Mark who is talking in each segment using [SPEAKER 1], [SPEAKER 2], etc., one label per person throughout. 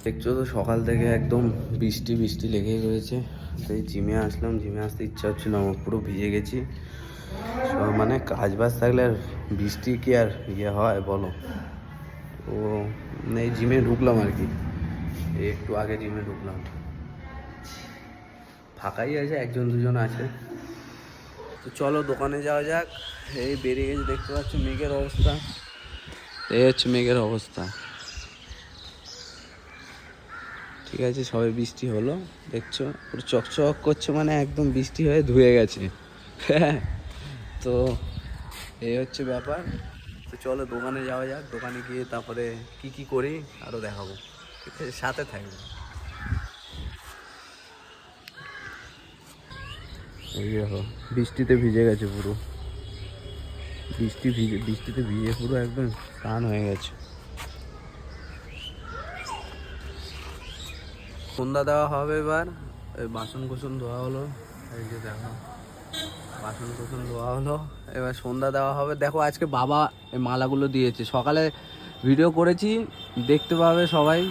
[SPEAKER 1] দেখছো তো সকাল থেকে একদম বৃষ্টি বৃষ্টি লেগেই রয়েছে। তাই জিমে আসলাম, জিমে আসতে ইচ্ছা হচ্ছিল আমার, পুরো ভিজে গেছি। মানে কাজ বাজ থাকলে আর বৃষ্টি কি আর হয় বলো। তো এই জিমে ঢুকলাম আর কি, এই একটু আগে জিমে ঢুকলাম। ফাঁকাই আছে, একজন দুজন আছে। তো চলো দোকানে যাওয়া যাক। এই বেরিয়ে গেছে, দেখতে পাচ্ছ মেঘের অবস্থা, এই হচ্ছে মেঘের অবস্থা। ঠিক আছে, সবে বৃষ্টি হলো, দেখছো পুরো চকচক করছে, মানে একদম বৃষ্টি হয়ে ধুয়ে গেছে। তো এই হচ্ছে ব্যাপার। তো চলো দোকানে যাওয়া যাক, দোকানে গিয়ে তারপরে কি কি করি আরও দেখাবো। ঠিক আছে, সাথে থাকবে। এই দেখো বৃষ্টিতে ভিজে গেছে পুরো, বৃষ্টিতে ভিজে পুরো একদম স্নান হয়ে গেছে। সন্ধ্যা দেওয়া হবে এবার। এই বাসন কোসন ধোয়া হলো, এই যে দেখো বাসন কোসন ধোয়া হলো, এবার সন্ধ্যা দেওয়া হবে। দেখো আজকে বাবা এই মালাগুলো দিয়েছে, সকালে ভিডিও করেছি, দেখতে পাবে সবাই।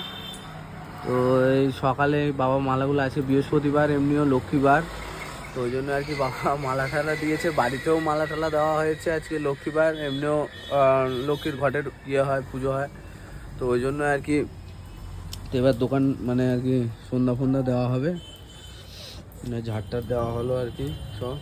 [SPEAKER 1] তো এই সকালে বাবা মালাগুলো, আছে বৃহস্পতিবার এমনিও লক্ষ্মীবার, তো ওই জন্য আর কি বাবা মালা টালা দিয়েছে। বাড়িতেও মালা টালা দেওয়া হয়েছে, আজকে লক্ষ্মীবার এমনিও লক্ষ্মীর ঘটের হয়, পুজো হয়, তো ওই জন্য আর কি। তো এবার দোকান মানে আর কি সন্ধ্যা ফন্ধ্যা দেওয়া হবে, ঝাড়টার দেওয়া হলো আর কি সব।